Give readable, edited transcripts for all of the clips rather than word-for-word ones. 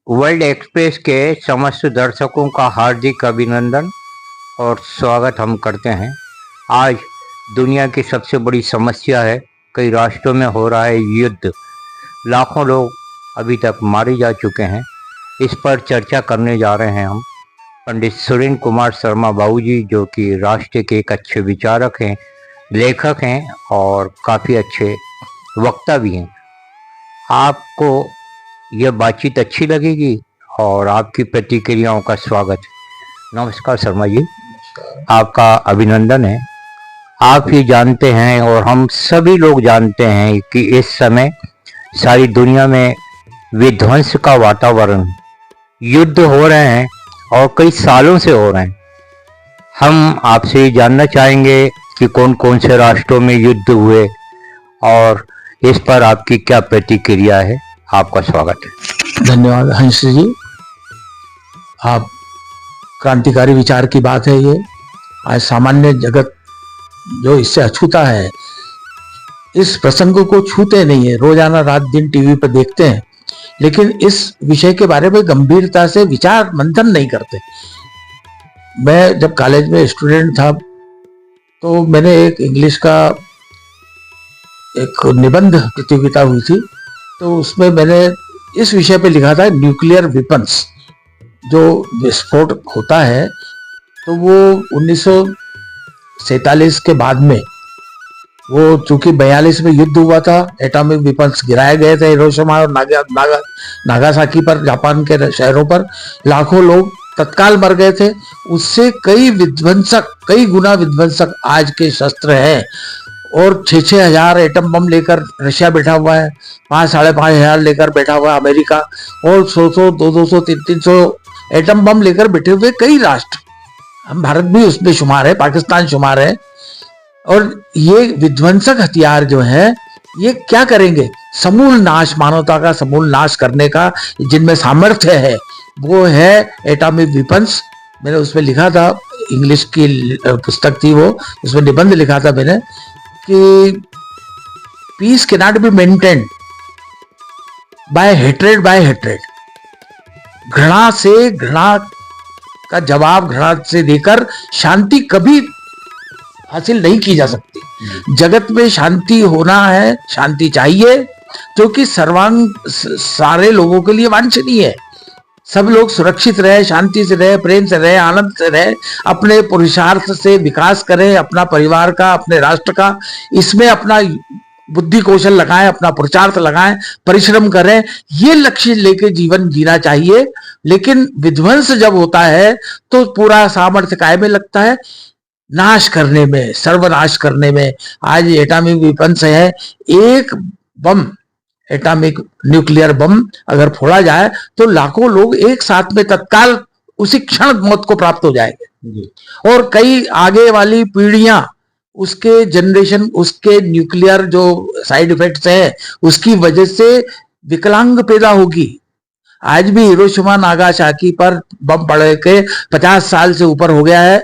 World express के समस्त दर्शकों का हार्दिक अभिनंदन और स्वागत हम करते हैं। आज दुनिया की सबसे बड़ी समस्या है, कई राष्ट्रों में हो रहा है युद्ध। लाखों लोग अभी तक मारे जा चुके हैं। इस पर चर्चा करने जा रहे हैं हम पंडित सुरेंद्र कुमार शर्मा बाबूजी, जो कि राष्ट्र के एक अच्छे विचारक हैं, लेखक हैं और काफ़ी अच्छे वक्ता भी हैं। आपको यह बातचीत अच्छी लगेगी और आपकी प्रतिक्रियाओं का स्वागत। नमस्कार शर्मा जी, आपका अभिनंदन है। आप ही जानते हैं और हम सभी लोग जानते हैं कि इस समय सारी दुनिया में विध्वंस का वातावरण, युद्ध हो रहे हैं और कई सालों से हो रहे हैं। हम आपसे जानना चाहेंगे कि कौन कौन से राष्ट्रों में युद्ध हुए और इस पर आपकी क्या प्रतिक्रिया है। आपका स्वागत है। धन्यवाद हंस जी। आप क्रांतिकारी विचार की बात है। ये आज सामान्य जगत जो इससे अछूता है, इस प्रसंग को छूते नहीं है, रोजाना रात दिन टीवी पर देखते हैं, लेकिन इस विषय के बारे में गंभीरता से विचार मंथन नहीं करते। मैं जब कॉलेज में स्टूडेंट था तो मैंने एक इंग्लिश का एक निबंध प्रतियोगिता हुई थी, तो उसमें मैंने इस विषय पे लिखा था, न्यूक्लियर वेपन्स जो विस्फोट होता है, तो वो 1947 के बाद में, वो चूंकि 42 में युद्ध हुआ था, एटॉमिक वेपन्स गिराए गए थे हिरोशिमा और नागासाकी पर, जापान के शहरों पर लाखों लोग तत्काल मर गए थे। उससे कई गुना विध्वंसक आज के शस्त्र हैं और 6-6 हजार एटम बम लेकर रशिया बैठा हुआ है, 5-5.5 हजार लेकर बैठा हुआ है अमेरिका, और 100 200 300 एटम बम लेकर बैठे हुए कई राष्ट्र, हम भारत भी उसमें शुमार है, पाकिस्तान शुमार है। और ये विध्वंसक हथियार जो है, ये क्या करेंगे? समूल नाश, मानवता का समूल नाश करने का जिनमें सामर्थ्य है, वो है एटॉमिक वेपन्स। मैंने उसमें लिखा था, इंग्लिश की पुस्तक थी वो, उसमें निबंध लिखा था मैंने कि piece can not be maintained by hatred. घृणा से घृणा का जवाब घृणा से देकर शांति कभी हासिल नहीं की जा सकती। जगत में शांति होना है, शांति चाहिए, जो कि सारे लोगों के लिए वांछनीय है। सब लोग सुरक्षित रहे, शांति से रहे, प्रेम से रहे, आनंद से रहे, अपने पुरुषार्थ से विकास करें, अपना परिवार का, अपने राष्ट्र का, इसमें अपना बुद्धि कौशल लगाएं, अपना पुरुषार्थ लगाएं, परिश्रम करें, ये लक्ष्य लेके जीवन जीना चाहिए। लेकिन विध्वंस जब होता है तो पूरा सामर्थ्य काय में लगता है? नाश करने में, सर्वनाश करने में। आज एटॉमिक वेपन्स है, एक बम, एटॉमिक न्यूक्लियर बम अगर फोड़ा जाए तो लाखों लोग एक साथ में तत्काल उसी क्षण मौत को प्राप्त हो जाएंगे, और कई आगे वाली पीढ़ियां उसके जनरेशन, उसके न्यूक्लियर जो साइड इफेक्ट्स है उसकी वजह से विकलांग पैदा होगी। आज भी हिरोशिमा नागासाकी पर बम पड़ के 50 साल से ऊपर हो गया है,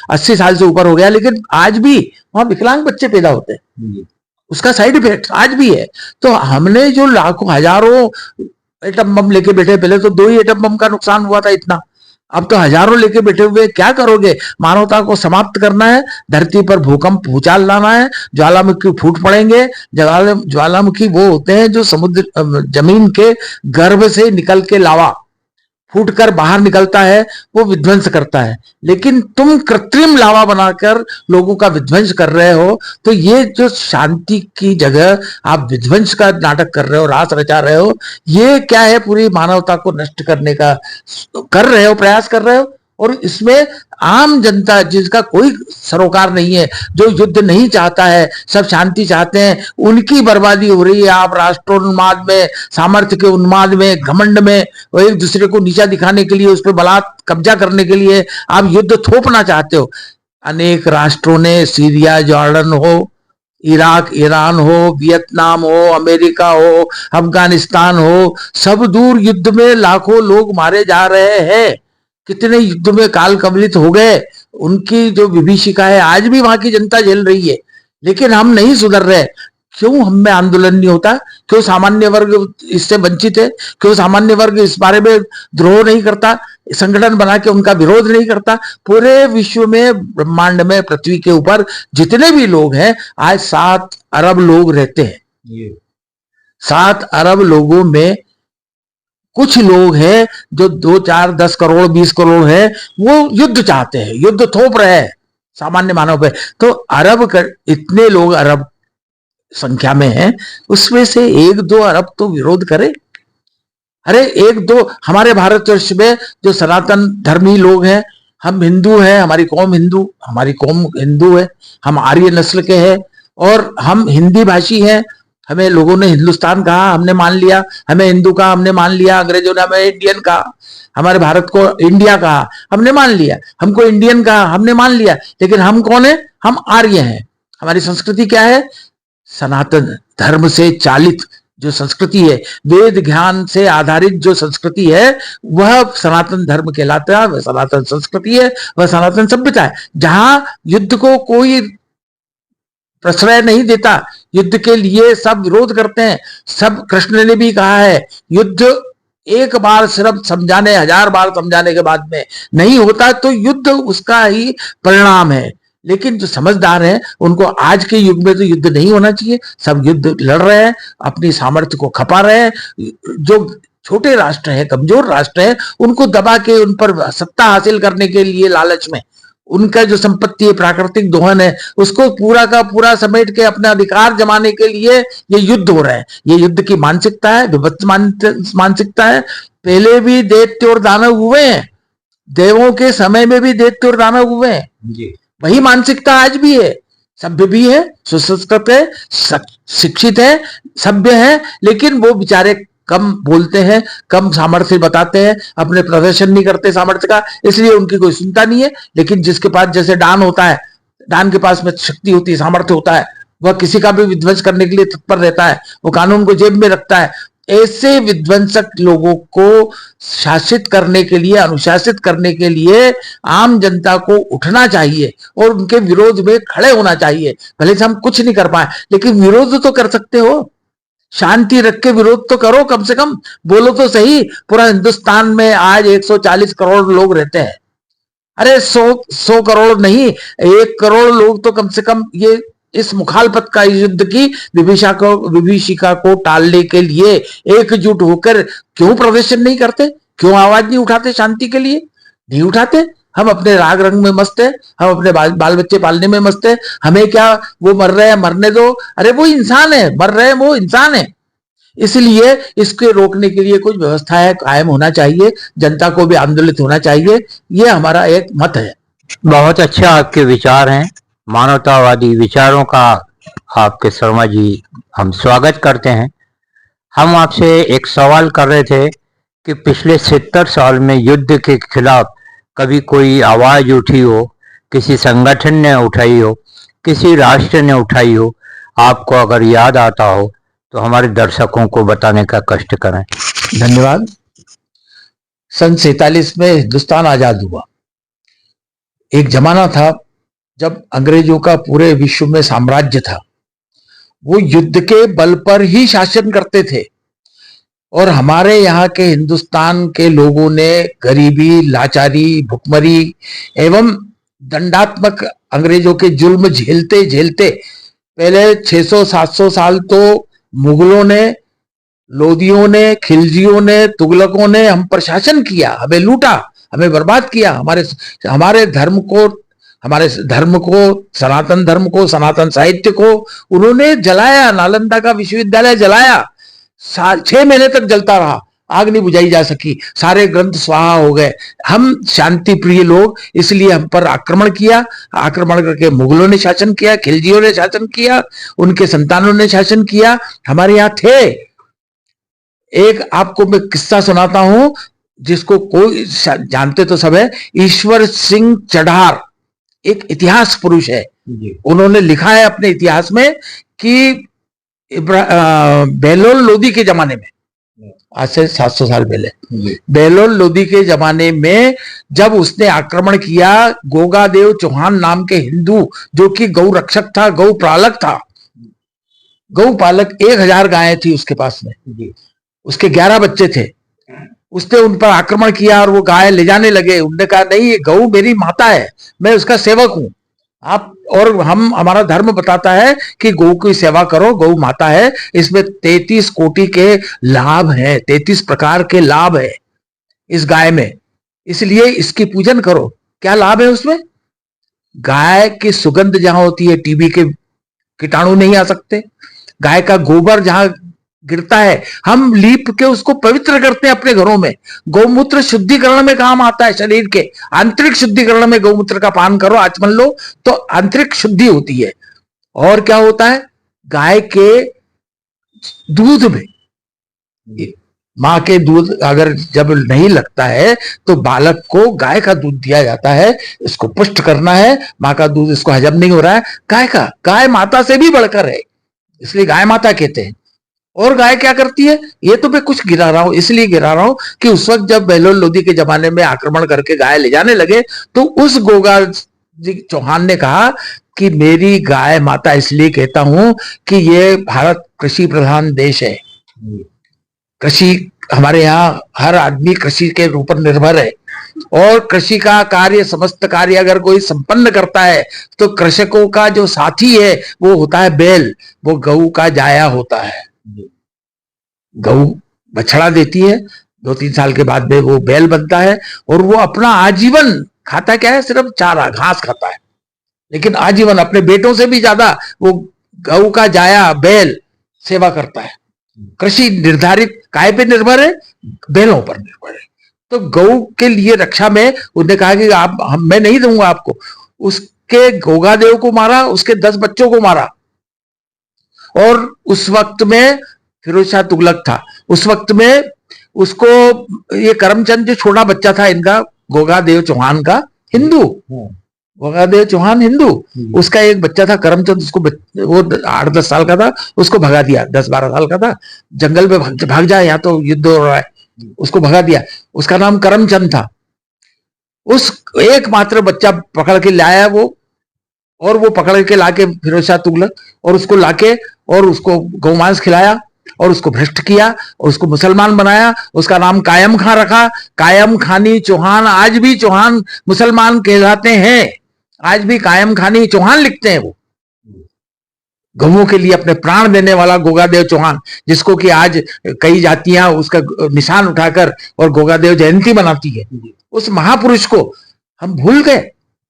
80 साल से ऊपर हो गया, लेकिन आज भी वहां विकलांग बच्चे पैदा होते हैं। उसका साइड इफेक्ट आज भी है। तो हमने जो लाखों हजारों एटम बम लेके बैठे, पहले तो 2 ही एटम बम का नुकसान हुआ था इतना, अब तो हजारों लेके बैठे हुए। क्या करोगे? मानवता को समाप्त करना है, धरती पर भूकंप, भूचाल लाना है, ज्वालामुखी फूट पड़ेंगे। ज्वालामुखी वो होते हैं जो समुद्र, जमीन के गर्भ से निकल के लावा फूट कर बाहर निकलता है, वो विध्वंस करता है। लेकिन तुम कृत्रिम लावा बनाकर लोगों का विध्वंस कर रहे हो, तो ये जो शांति की जगह आप विध्वंस का नाटक कर रहे हो, रास रचा रहे हो, ये क्या है? पूरी मानवता को नष्ट करने का कर रहे हो, प्रयास कर रहे हो। और इसमें आम जनता, जिसका कोई सरोकार नहीं है, जो युद्ध नहीं चाहता है, सब शांति चाहते हैं, उनकी बर्बादी हो रही है। आप राष्ट्रोन्माद में, सामर्थ्य के उन्माद में, घमंड में, और एक दूसरे को नीचा दिखाने के लिए, उस पर बलात् कब्जा करने के लिए आप युद्ध थोपना चाहते हो। अनेक राष्ट्रों ने, सीरिया, जॉर्डन हो, इराक, ईरान हो, वियतनाम हो, अमेरिका हो, अफगानिस्तान हो, सब दूर युद्ध में लाखों लोग मारे जा रहे हैं। कितने युद्ध में काल कवलित हो गए, उनकी जो विभीषिका है आज भी वहां की जनता झेल रही है, लेकिन हम नहीं सुधर रहे। क्यों हम में आंदोलन नहीं होता? क्यों सामान्य वर्ग इससे वंचित है? क्यों सामान्य वर्ग इस बारे में द्रोह नहीं करता, संगठन बना के उनका विरोध नहीं करता? पूरे विश्व में, ब्रह्मांड में, पृथ्वी के ऊपर जितने भी लोग हैं, आज 7 अरब लोग रहते हैं। 7 अरब लोगों में कुछ लोग हैं जो 2, 4, 10 करोड़, 20 करोड़ है, वो युद्ध चाहते हैं, युद्ध थोप रहे हैं सामान्य मानव पे। तो इतने लोग अरब संख्या में हैं, उसमें से 1-2 अरब तो विरोध करे। अरे 1-2 हमारे भारतवर्ष में जो सनातन धर्मी लोग हैं, हम हिंदू हैं, हमारी कौम हिंदू है, हम आर्य नस्ल के हैं और हम हिंदी भाषी हैं। हमें लोगों ने हिंदुस्तान कहा, हमने मान लिया, हमें हिंदू कहा, हमने मान लिया, अंग्रेजों ने हमें इंडियन कहा, हमारे भारत को इंडिया कहा, हमने मान लिया, हमको इंडियन कहा, हमने मान लिया। लेकिन हम कौन है? हम आर्य हैं। हमारी संस्कृति क्या है? सनातन धर्म से चालित जो संस्कृति है, वेद ज्ञान से आधारित जो संस्कृति है, वह सनातन धर्म कहलाता है, वह सनातन संस्कृति है, वह सनातन सभ्यता है, जहां युद्ध को कोई प्रश्रय नहीं देता। युद्ध के लिए सब विरोध करते हैं। सब, कृष्ण ने भी कहा है, युद्ध एक बार सिर्फ समझाने, 1000 बार समझाने के बाद में नहीं होता, तो युद्ध उसका ही परिणाम है। लेकिन जो समझदार हैं, उनको आज के युग में तो युद्ध नहीं होना चाहिए। सब युद्ध लड़ रहे हैं, अपनी सामर्थ्य को खपा रहे हैं। जो छोटे राष्ट्र हैं, कमजोर राष्ट्र हैं, उनको दबा के उन पर सत्ता हासिल करने के लिए लालच में उनका जो संपत्ति है, प्राकृतिक दोहन है, उसको पूरा का पूरा समेट के अपना अधिकार जमाने के लिए ये युद्ध हो रहा है। ये युद्ध की मानसिकता है, विभत्स मानसिकता है। पहले भी दैत्य और दानव हुए हैं, देवों के समय में भी दैत्य और दानव हुए हैं जी। वही मानसिकता आज भी है। सभ्य भी है, सुसंस्कृत है, शिक्षित है, सभ्य है, लेकिन वो बेचारे कम बोलते हैं, कम सामर्थ्य बताते हैं, अपने प्रदर्शन नहीं करते सामर्थ्य का, इसलिए उनकी कोई सुनता नहीं है। लेकिन जिसके पास जैसे डान होता है, डान के पास में शक्ति होती है, सामर्थ्य होता है, वह किसी का भी विध्वंस करने के लिए तत्पर रहता है, वो कानून को जेब में रखता है। ऐसे विध्वंसक लोगों को शासित करने के लिए, अनुशासित करने के लिए आम जनता को उठना चाहिए और उनके विरोध में खड़े होना चाहिए। भले से हम कुछ नहीं कर पाए, लेकिन विरोध तो कर सकते हो। शांति रख के विरोध तो करो, कम से कम बोलो तो सही। पूरा हिंदुस्तान में आज 140 करोड़ लोग रहते हैं। अरे 100 करोड़ नहीं, 1 करोड़ लोग तो कम से कम ये इस मुखालपत का, युद्ध की विभीषिका को टालने के लिए एकजुट होकर क्यों प्रदर्शन नहीं करते? क्यों आवाज नहीं उठाते? शांति के लिए नहीं उठाते। हम अपने राग रंग में मस्त है, हम अपने बाल बच्चे पालने में मस्त है। हमें क्या, वो मर रहे हैं, मरने दो। अरे वो इंसान है, मर रहे हैं, वो इंसान है। इसलिए इसके रोकने के लिए कुछ व्यवस्था है, कायम होना चाहिए, जनता को भी आंदोलित होना चाहिए। ये हमारा एक मत है। बहुत अच्छा आपके विचार हैं, मानवतावादी विचारों का आपके शर्मा जी हम स्वागत करते हैं। हम आपसे एक सवाल कर रहे थे कि पिछले 70 साल में युद्ध के खिलाफ कभी कोई आवाज उठी हो, किसी संगठन ने उठाई हो, किसी राष्ट्र ने उठाई हो, आपको अगर याद आता हो तो हमारे दर्शकों को बताने का कष्ट करें। धन्यवाद। सन 47 में हिंदुस्तान आजाद हुआ। एक जमाना था जब अंग्रेजों का पूरे विश्व में साम्राज्य था। वो युद्ध के बल पर ही शासन करते थे और हमारे यहाँ के हिंदुस्तान के लोगों ने गरीबी, लाचारी, भुखमरी एवं दंडात्मक अंग्रेजों के जुल्म झेलते झेलते पहले 600-700 साल तो मुगलों ने, लोदियों ने, खिलजियों ने, तुगलकों ने हम पर शासन किया, हमें लूटा, हमें बर्बाद किया। हमारे धर्म को, सनातन धर्म को, सनातन साहित्य को उन्होंने जलाया। नालंदा का विश्वविद्यालय जलाया, 6 महीने तक जलता रहा, आग नहीं बुझाई जा सकी, सारे ग्रंथ स्वाहा हो गए। हम शांति प्रिय लोग, इसलिए हम पर आक्रमण किया। आक्रमण करके मुगलों ने शासन किया, खिलजियों ने शासन किया, उनके संतानों ने शासन किया। हमारे यहाँ थे। एक आपको मैं किस्सा सुनाता हूं जिसको कोई जानते तो सब है। ईश्वर सिंह चढ़ार एक इतिहास पुरुष है। उन्होंने लिखा है अपने इतिहास में कि बेलोल लोदी के जमाने में, आज से 700 साल पहले, बेलोल लोदी के जमाने में जब उसने आक्रमण किया, गोगादेव चौहान नाम के हिंदू, जो कि गौ रक्षक था, गौ प्रालक था, गौपालक 1000 गायें थी उसके पास में, जी उसके 11 बच्चे थे। उसने उन पर आक्रमण किया और वो गाय ले जाने लगे। उनने कहा नहीं, ये गऊ मेरी माता है, मैं उसका सेवक हूं। आप और हम, हमारा धर्म बताता है कि गौ की सेवा करो, गौ माता है, इसमें 33 कोटि के लाभ है, 33 प्रकार के लाभ है इस गाय में, इसलिए इसकी पूजन करो। क्या लाभ है उसमें? गाय की सुगंध जहां होती है टीबी के कीटाणु नहीं आ सकते। गाय का गोबर जहां गिरता है हम लीप के उसको पवित्र करते हैं अपने घरों में। गौमूत्र शुद्धिकरण में काम आता है, शरीर के आंतरिक शुद्धिकरण में गौमूत्र का पान करो, आचमन लो तो आंतरिक शुद्धि होती है। और क्या होता है, गाय के दूध में, माँ के दूध अगर जब नहीं लगता है तो बालक को गाय का दूध दिया जाता है, इसको पुष्ट करना है। माँ का दूध इसको हजम नहीं हो रहा है, गाय माता से भी बढ़कर है, इसलिए गाय माता कहते हैं। और गाय क्या करती है, ये तो मैं कुछ गिरा रहा हूं, इसलिए गिरा रहा हूं कि उस वक्त जब बहलोल लोधी के जमाने में आक्रमण करके गाय ले जाने लगे तो उस गोगा जी चौहान ने कहा कि मेरी गाय माता इसलिए कहता हूं कि ये भारत कृषि प्रधान देश है। कृषि, हमारे यहाँ हर आदमी कृषि के ऊपर निर्भर है, और कृषि का कार्य, समस्त कार्य अगर कोई संपन्न करता है तो कृषकों का जो साथी है वो होता है बैल, वो गऊ का जाया होता है। गऊ बछड़ा देती है, 2-3 साल के बाद में वो बैल बनता है, और वो अपना आजीवन खाता क्या है, सिर्फ चारा घास खाता है, लेकिन आजीवन अपने बेटों से भी ज्यादा वो गऊ का जाया बैल सेवा करता है। कृषि निर्धारित काय पे निर्भर है, बैलों पर निर्भर है। तो गऊ के लिए रक्षा में उन्होंने कहा कि आप, मैं नहीं दूंगा आपको। उसके गोगादेव को मारा, उसके 10 बच्चों को मारा। और उस वक्त में फिरोज शाह तुगलक था, उस वक्त में उसको, ये करमचंद जो छोटा बच्चा था इनका, गोगादेव चौहान का, हिंदू, गोगादेव चौहान हिंदू, उसका एक बच्चा था करमचंद, उसको वो 8-10 साल का था, उसको भगा दिया। 10-12 साल का था, जंगल में भाग जाए, यहाँ तो युद्ध हो रहा है, उसको भगा दिया। उसका नाम करमचंद था। उस एकमात्र बच्चा पकड़ के लाया वो, और वो पकड़ के लाके फिरोज शाह तुगलक, और उसको लाके और उसको गौमांस खिलाया और उसको भ्रष्ट किया और उसको मुसलमान बनाया। उसका नाम कायम खां रखा। कायम खानी चौहान, आज भी चौहान मुसलमान कहलाते हैं, आज भी कायम खानी चौहान लिखते हैं। वो गौओं के लिए अपने प्राण देने वाला गोगादेव चौहान, जिसको कि आज कई जातियां उसका निशान उठाकर और गोगादेव जयंती मनाती है, उस महापुरुष को हम भूल गए।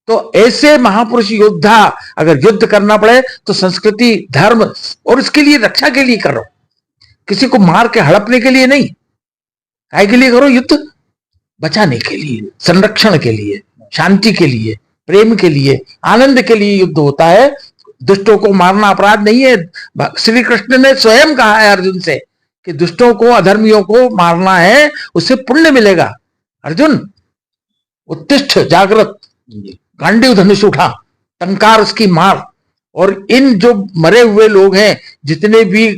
तो ऐसे महापुरुष योद्धा, अगर युद्ध करना पड़े तो संस्कृति, धर्म और इसके लिए रक्षा के लिए करो, किसी को मार के हड़पने के लिए नहीं। काय के लिए करो युद्ध? बचाने के लिए, संरक्षण के लिए, शांति के लिए, प्रेम के लिए, आनंद के लिए युद्ध होता है। दुष्टों को मारना अपराध नहीं है। श्री कृष्ण ने स्वयं कहा है अर्जुन से कि दुष्टों को, अधर्मियों को मारना है, उससे पुण्य मिलेगा। अर्जुन उत्तिष्ठ, जागृत, गांडीव धनुष उठा, टंकार उसकी मार। और इन जो मरे हुए लोग हैं, जितने भी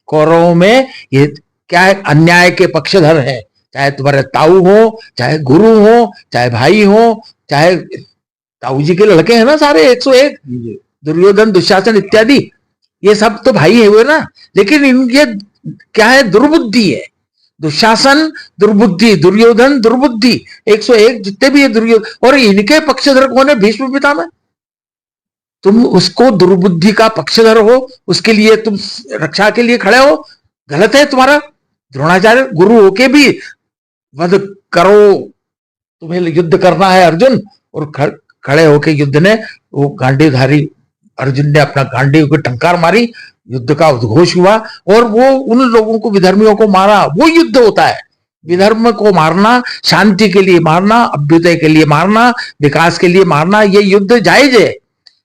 कौरवों में, ये क्या है, अन्याय के पक्षधर हैं, चाहे तुम्हारे ताऊ हो, चाहे गुरु हो, चाहे भाई हो, चाहे ताऊ जी के लड़के हैं ना सारे 101, दुर्योधन, दुशासन इत्यादि, ये सब तो भाई है हुए ना। लेकिन इनके क्या है, दुर्बुद्धि है। दुशासन दुर्बुद्धि, दुर्योधन दुर्बुद्धि, 101 जितने भी है दुर्योधन। और इनके पक्षधर कौन है? भीष्म पितामह। तुम उसको दुर्बुद्धि का पक्षधर हो, उसके लिए तुम रक्षा के लिए खड़े हो, गलत है तुम्हारा। द्रोणाचार्य गुरु होके भी वध करो, तुम्हें युद्ध करना है अर्जुन, और खड़े होके युद्ध ने, वो गांडीवधारी अर्जुन ने अपना गांडीव को टंकार मारी, युद्ध का उद्घोष हुआ, और वो उन लोगों को, विधर्मियों को मारा। वो युद्ध होता है। विधर्म को मारना, शांति के लिए मारना, अभ्युदय के लिए मारना, विकास के लिए मारना, ये युद्ध जायज है।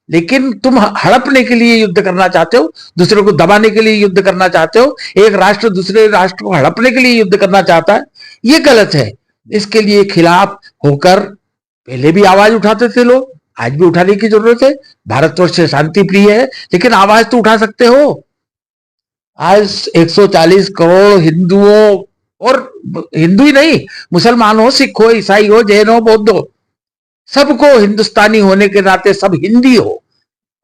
लेकिन तुम हड़पने के लिए युद्ध करना चाहते हो, दूसरे को दबाने के लिए युद्ध करना चाहते हो, एक राष्ट्र दूसरे राष्ट्र को हड़पने के लिए युद्ध करना चाहता है, ये गलत है। इसके लिए खिलाफ होकर पहले भी आवाज उठाते थे लोग, आज भी उठाने की जरूरत है। भारतवर्ष शांति प्रिय है, लेकिन आवाज तो उठा सकते हो। आज 140 करोड़ हिंदुओं, और हिंदू ही नहीं, मुसलमान हो, सिख हो, ईसाई हो, जैन हो, बौद्ध हो, सबको हिंदुस्तानी होने के नाते सब हिंदी हो।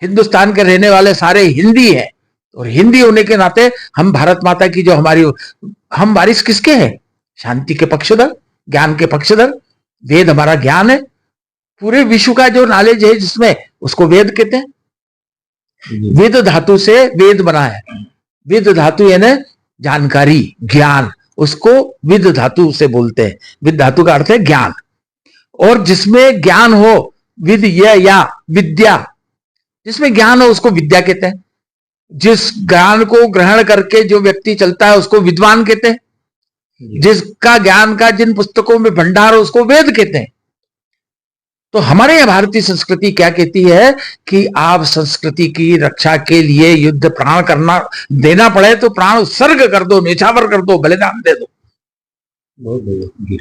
हिंदुस्तान के रहने वाले सारे हिंदी हैं, और हिंदी होने के नाते हम भारत माता की जो हमारी, हम वारिस किसके हैं? शांति के पक्षधर, ज्ञान के पक्षधर। वेद हमारा ज्ञान है। पूरे विश्व का जो नॉलेज है जिसमें, उसको वेद कहते हैं। वेद धातु से वेद बना है। वेद धातु यानी जानकारी, ज्ञान, उसको विद धातु से बोलते हैं। विद धातु का अर्थ है ज्ञान। और जिसमें ज्ञान हो, विद या विद्या, जिसमें ज्ञान हो उसको विद्या कहते हैं। जिस ज्ञान को ग्रहण करके जो व्यक्ति चलता है उसको विद्वान कहते हैं। जिसका ज्ञान का जिन पुस्तकों में भंडार हो उसको वेद कहते हैं। तो हमारे यहां भारतीय संस्कृति क्या कहती है कि आप संस्कृति की रक्षा के लिए युद्ध प्राण करना देना पड़े तो प्राण उत्सर्ग कर दो, न्यौछावर कर दो, बलिदान दे दो,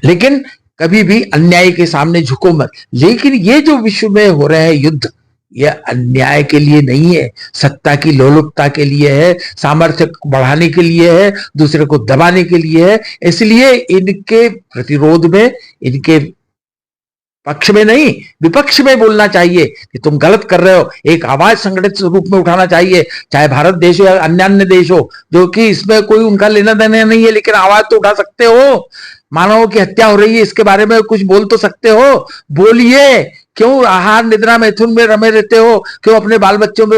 लेकिन कभी भी अन्याय के सामने झुको मत। लेकिन ये जो विश्व में हो रहे हैं युद्ध, यह अन्याय के लिए नहीं है, सत्ता की लोलुपता के लिए है, सामर्थ्य बढ़ाने के लिए है, दूसरे को दबाने के लिए है। इसलिए इनके प्रतिरोध में, इनके पक्ष में नहीं, विपक्ष में बोलना चाहिए कि तुम गलत कर रहे हो। एक आवाज संगठित रूप में उठाना चाहिए, चाहे भारत देश हो या अन्य देश हो, जो कि इसमें कोई उनका लेना देना नहीं है, लेकिन आवाज तो उठा सकते हो। मानवों की हत्या हो रही है, इसके बारे में कुछ बोल तो सकते हो, बोलिए। क्यों आहार निद्रा मैथुन में रमे रहते हो? क्यों अपने बाल बच्चों में?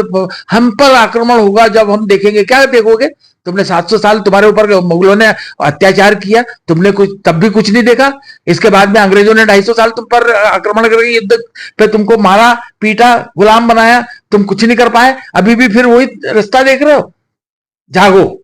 हम पर आक्रमण होगा जब हम देखेंगे। क्या देखोगे? तुमने 700 साल तुम्हारे ऊपर मुगलों ने अत्याचार किया, तुमने कुछ तब भी कुछ नहीं देखा। इसके बाद में अंग्रेजों ने 250 साल तुम पर आक्रमण करके युद्ध पे तुमको मारा, पीटा, गुलाम बनाया, तुम कुछ नहीं कर पाए। अभी भी फिर वही रास्ता देख रहे हो। जागो।